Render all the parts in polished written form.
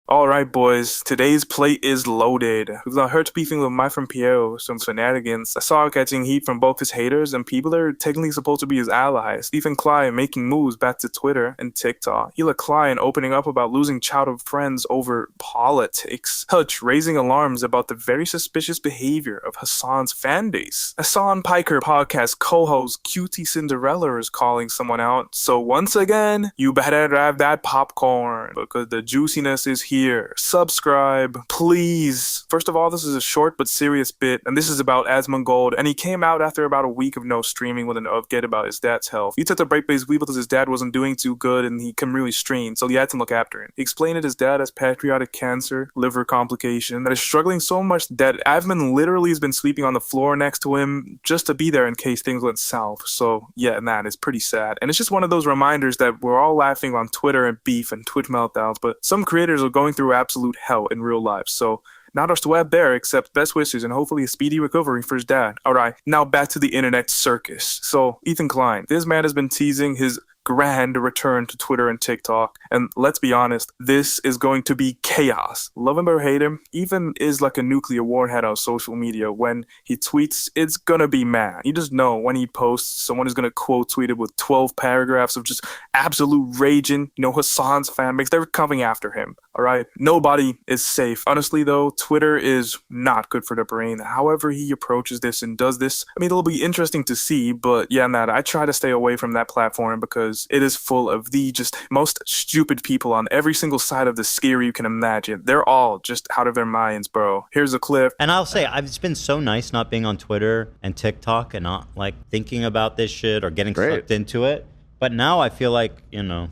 Alright, boys, today's plate is loaded. Because I heard beefing with my friend Pierre some shenanigans. I saw catching heat from both his haters and people that are technically supposed to be his allies. Stephen Klein making moves back to Twitter and TikTok. Hila Klein opening up about losing childhood friends over politics. Hutch raising alarms about the very suspicious behavior of Hasan's fan base. Hasan Piker podcast co-host Cutie Cinderella is calling someone out. So once again, you better have that popcorn because the juiciness is here. Subscribe, please. First of all, this is a short but serious bit, and this is about Asmongold, and he came out after about a week of no streaming with an update about his dad's health. He took the break-based week because his dad wasn't doing too good and he couldn't really stream, so he had to look after him. He explained that his dad has pancreatic cancer, liver complication, that is struggling so much that Avman literally has been sleeping on the floor next to him just to be there in case things went south. So yeah, man, it's pretty sad. And it's just one of those reminders that we're all laughing on Twitter and beef and Twitch meltdowns, but some creators are going through absolute hell in real life. So not our sweat bear, except best wishes and hopefully a speedy recovery for his dad. Alright, now back to the internet circus. So Ethan Klein, this man has been teasing his grand return to Twitter and TikTok, and let's be honest, this is going to be chaos. Love him or hate him, Ethan is like a nuclear warhead on social media. When he tweets, it's gonna be mad. You just know when he posts, someone is gonna quote tweet it with 12 paragraphs of just absolute raging. You know, Hassan's fan base, they're coming after him. Alright, nobody is safe. Honestly though, Twitter is not good for the brain. However he approaches this and does this, I mean, it'll be interesting to see, but yeah, man, I try to stay away from that platform because it is full of the just most stupid people on every single side of the scale you can imagine. They're all just out of their minds, bro. Here's a clip. And I'll say, it's been so nice not being on Twitter and TikTok and not like thinking about this shit or getting sucked into it. But now I feel like, you know,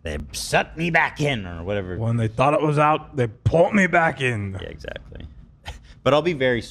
they sucked me back in or whatever. When they thought it was out, they pulled me back in. Yeah, exactly. But I'll be very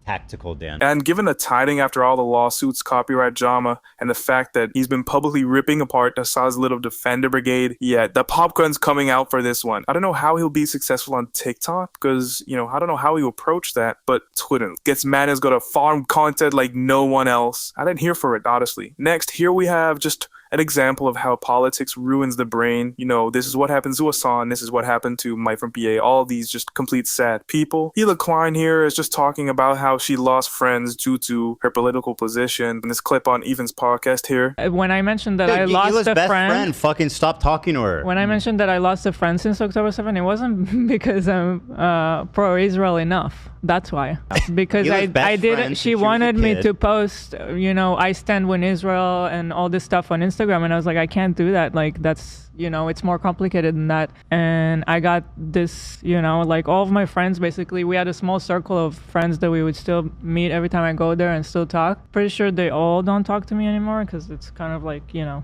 tactical, Dan. And given the tiding after all the lawsuits, copyright drama, and the fact that he's been publicly ripping apart Assad's little defender brigade, yeah, the popcorn's coming out for this one. I don't know how he'll be successful on TikTok because, you know, I don't know how he'll approach that, but Twitter gets mad and has got to farm content like no one else. I didn't hear for it, honestly. Next, here we have just an example of how politics ruins the brain. You know, this is what happens to Hassan, this is what happened to my friend PA, all these just complete sad people. Hila Klein here is just talking about how she lost friends due to her political position. In this clip on Evan's podcast here. When I mentioned that I lost a friend, fucking stop talking to her. When I mentioned that I lost a friend since October 7, it wasn't because I'm pro-Israel enough. That's why. Because I did. She wanted me to post, you know, I stand with Israel and all this stuff on Instagram, and I was like, I can't do that. Like, that's, you know, it's more complicated than that. And I got this, you know, like all of my friends, basically, we had a small circle of friends that we would still meet every time I go there and still talk. Pretty sure they all don't talk to me anymore because it's kind of like, you know,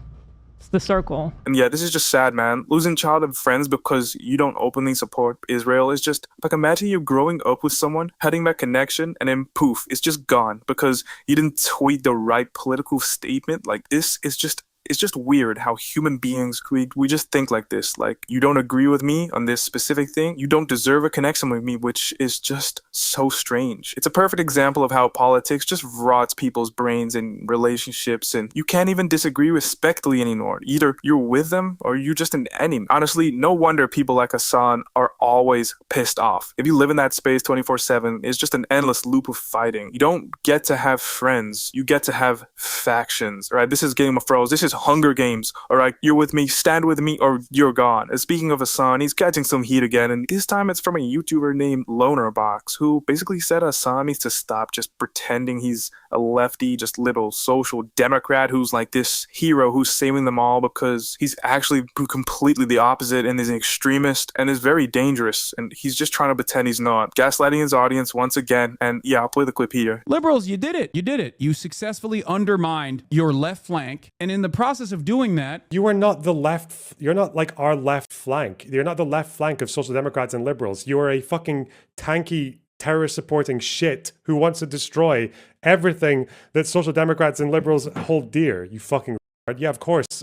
it's the circle. And yeah, this is just sad, man. Losing childhood friends because you don't openly support Israel is just like, imagine you're growing up with someone, having that connection, and then poof, it's just gone because you didn't tweet the right political statement. Like, this is just, it's just weird how human beings, we just think like this. Like, you don't agree with me on this specific thing, you don't deserve a connection with me, which is just so strange. It's a perfect example of how politics just rots people's brains and relationships, and you can't even disagree respectfully anymore. Either you're with them or you're just an enemy. Honestly, no wonder people like Hassan are always pissed off. If you live in that space 24/7, it's just an endless loop of fighting. You don't get to have friends, you get to have factions, right? This is Game of Thrones, this is Hunger Games. Alright, you're with me, stand with me, or you're gone. And speaking of Hassan, he's catching some heat again, and this time it's from a YouTuber named Lonerbox, who basically said Hassan needs to stop just pretending he's a lefty, just little social democrat who's like this hero who's saving them all, because he's actually completely the opposite and is an extremist and is very dangerous, and he's just trying to pretend he's not. Gaslighting his audience once again, and yeah, I'll play the clip here. Liberals, you did it. You did it. You successfully undermined your left flank, and in the process of doing that, you are not the left. You're not like our left flank. You're not the left flank of social democrats and liberals. You are a fucking tanky, terrorist supporting shit who wants to destroy everything that social democrats and liberals hold dear. You fucking Yeah, of course.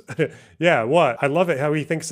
Yeah, what? I love it how he thinks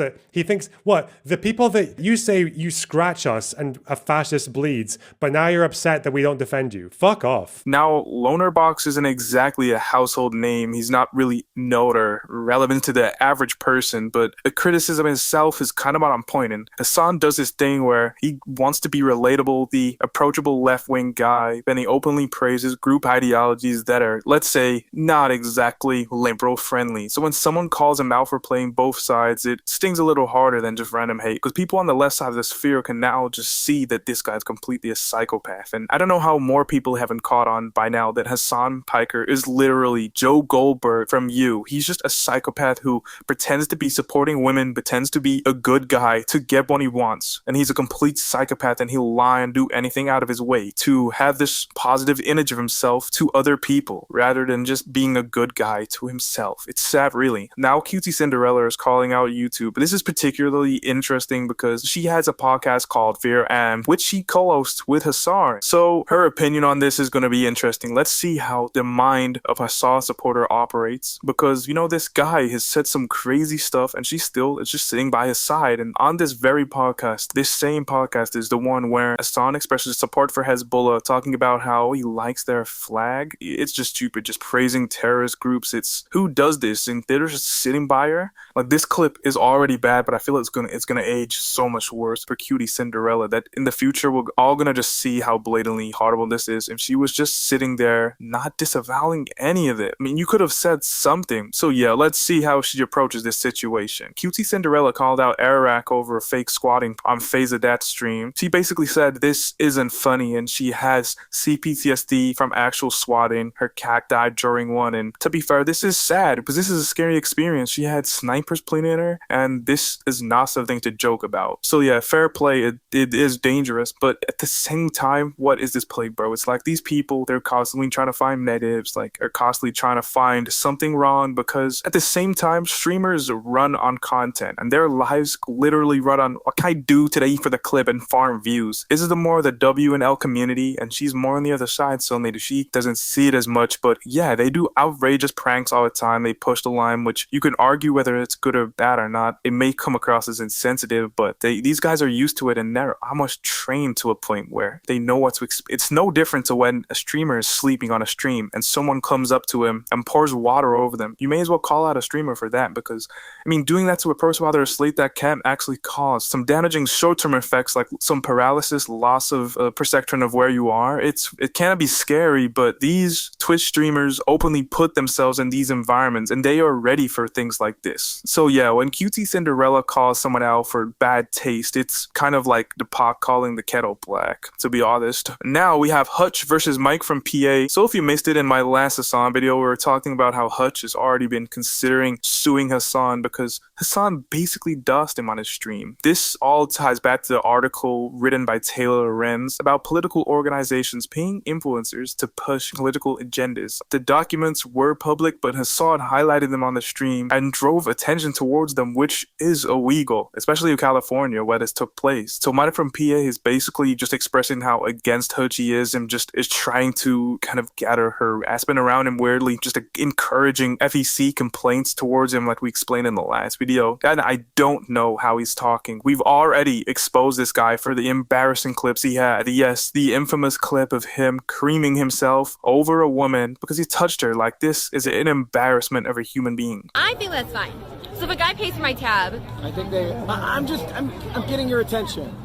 what? The people that you say you scratch us and a fascist bleeds, but now you're upset that we don't defend you. Fuck off. Now, Lonerbox isn't exactly a household name. He's not really known or relevant to the average person, but the criticism itself is kind of on point. And Hasan does this thing where he wants to be relatable, the approachable left-wing guy, then he openly praises group ideologies that are, let's say, not exactly liberal-friendly. So when someone calls him out for playing both sides, it stings a little harder than just random hate, because people on the left side of the sphere can now just see that this guy's completely a psychopath. And I don't know how more people haven't caught on by now that Hasan Piker is literally Joe Goldberg from You. He's just a psychopath who pretends to be supporting women, pretends to be a good guy to get what he wants. And he's a complete psychopath, and he'll lie and do anything out of his way to have this positive image of himself to other people, rather than just being a good guy to himself. It's sad, really. Now Cutie Cinderella is calling out YouTube. This is particularly interesting because she has a podcast called Fear and which she co-hosts with Hasan. So her opinion on this is going to be interesting. Let's see how the mind of Hasan supporter operates, because, you know, this guy has said some crazy stuff and she still is just sitting by his side. And on this very podcast, this same podcast is the one where Hasan expresses support for Hezbollah, talking about how he likes their flag. It's just stupid, just praising terrorist groups. It's who does this? And they're just sitting by her. Like, this clip is already bad, but I feel it's gonna age so much worse for Cutie Cinderella, that in the future we're all gonna just see how blatantly horrible this is. If she was just sitting there not disavowing any of it, I mean, you could have said something. So yeah, let's see how she approaches this situation. Cutie Cinderella called out Ararak over a fake squatting on Fazadat stream. She basically said this isn't funny and she has CPTSD from actual swatting. Her cat died during one, and to be fair, this is sad because this is a scary experience. She had snipers pointing at her, and this is not something to joke about. So yeah, fair play, it is dangerous, but at the same time, what is this play, bro? It's like these people, they're constantly trying to find negatives, like are constantly trying to find something wrong, because at the same time, streamers run on content and their lives literally run on what can I do today for the clip and farm views. This is the more the W and L community, and she's more on the other side, so maybe she doesn't see it as much, but yeah, they do outrageous pranks all the time. They push the line, which you can argue whether it's good or bad or not. It may come across as insensitive, but these guys are used to it, and they're almost trained to a point where they know what to expect. It's no different to when a streamer is sleeping on a stream and someone comes up to him and pours water over them. You may as well call out a streamer for that, because, I mean, doing that to a person while they're asleep, that can actually cause some damaging short-term effects, like some paralysis, loss of perception of where you are. It can be scary, but these Twitch streamers openly put themselves in these environments, and they are ready for things like this. So yeah, when Cutie Cinderella calls someone out for bad taste, it's kind of like the pot calling the kettle black, to be honest. Now we have Hutch versus Mike from PA. So if you missed it in my last Hasan video, we were talking about how Hutch has already been considering suing Hasan because Hasan basically dossed him on his stream. This all ties back to the article written by Taylor Renz about political organizations paying influencers to push political agendas. The documents were public, but Hasan highlighted them on the stream and drove attention towards them, which is illegal, especially in California where this took place. So Mike from PA is basically just expressing how against Hutch he is, and just is trying to kind of gather her spin around him weirdly, just encouraging FEC complaints towards him like we explained in the last video. And I don't know how he's talking. We've already exposed this guy for the embarrassing clips he had. Yes, the infamous clip of him creaming himself over a woman because he touched her. Like, this is an embarrassment of a human being. I think that's fine. So if a guy pays for my tab, I think I'm getting your attention.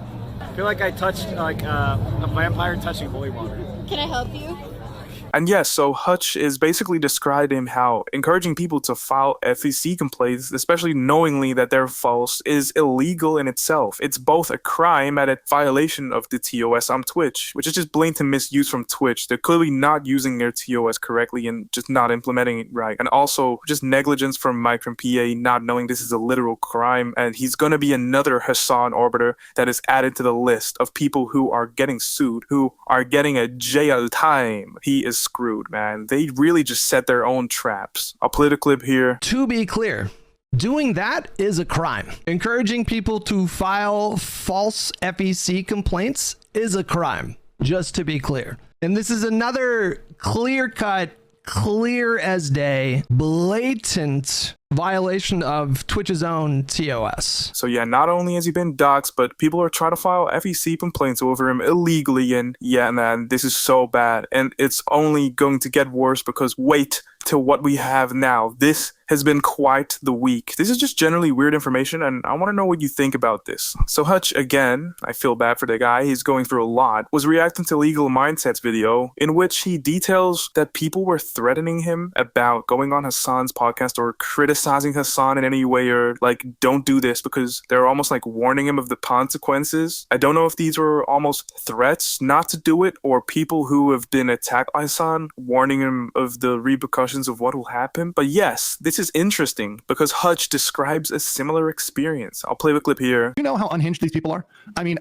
I feel like I touched like a vampire touching holy water. Can I help you? And yes, so Hutch is basically describing how encouraging people to file FEC complaints, especially knowingly that they're false, is illegal in itself. It's both a crime and a violation of the TOS on Twitch, which is just blatant misuse from Twitch. They're clearly not using their TOS correctly and just not implementing it right. And also just negligence from Mike from PA not knowing this is a literal crime. And he's going to be another Hasan orbiter that is added to the list of people who are getting sued, who are getting a jail time. He is screwed, man. They really just set their own traps. I'll play the clip here. To be clear, doing that is a crime. Encouraging people to file false FEC complaints is a crime, just to be clear. And this is another clear-cut clear as day, blatant violation of Twitch's own TOS. So yeah, not only has he been doxxed, but people are trying to file FEC complaints over him illegally, and yeah, man, this is so bad, and it's only going to get worse because wait till what we have now. This has been quite the week. This is just generally weird information, and I want to know what you think about this. So Hutch, again, I feel bad for the guy, he's going through a lot, was reacting to Legal Mindset's video, in which he details that people were threatening him about going on Hasan's podcast or criticizing Hasan in any way, or like, don't do this, because they're almost like warning him of the consequences. I don't know if these were almost threats not to do it, or people who have been attacked by Hasan warning him of the repercussions of what will happen. But yes, this is interesting because Hutch describes a similar experience. I'll play the clip here. You know how unhinged these people are? I mean,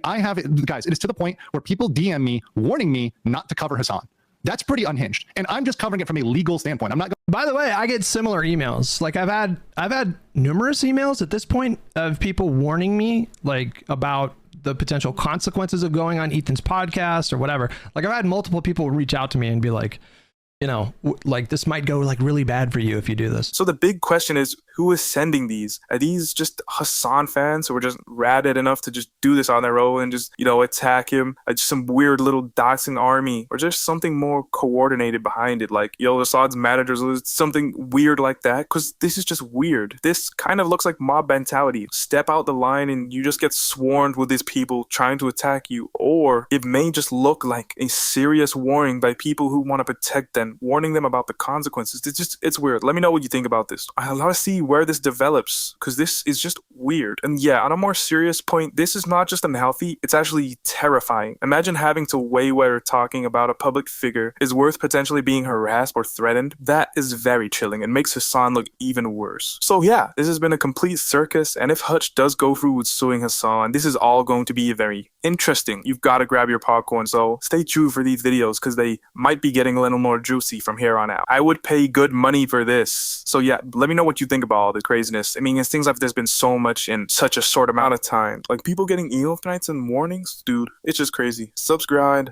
guys, it is to the point where people DM me warning me not to cover Hasan. That's pretty unhinged. And I'm just covering it from a legal standpoint. I'm not By the way, I get similar emails. Like I've had numerous emails at this point of people warning me like about the potential consequences of going on Ethan's podcast or whatever. Like I've had multiple people reach out to me and be like, you know, like this might go like really bad for you if you do this. So the big question is, who is sending these? Are these just Hasan fans who are just rabid enough to just do this on their own and just, you know, attack him? Just some weird little doxing army, or just something more coordinated behind it, like, yo, Assad's managers, or something weird like that? Because this is just weird. This kind of looks like mob mentality. Step out the line and you just get swarmed with these people trying to attack you. Or it may just look like a serious warning by people who want to protect them, warning them about the consequences. It's weird. Let me know what you think about this. I want to see where this develops, because this is just weird. And yeah, on a more serious point, this is not just unhealthy, it's actually terrifying. Imagine having to weigh whether talking about a public figure is worth potentially being harassed or threatened. That is very chilling and makes Hasan look even worse. So yeah, this has been a complete circus, and if Hutch does go through with suing Hasan, this is all going to be very interesting. You've got to grab your popcorn, so stay tuned for these videos because they might be getting a little more juicy from here on out. I would pay good money for this. So yeah, let me know what you think about all the craziness. I mean, it seems like there's been so much in such a short amount of time. Like people getting email nights and warnings, dude, it's just crazy. Subscribe.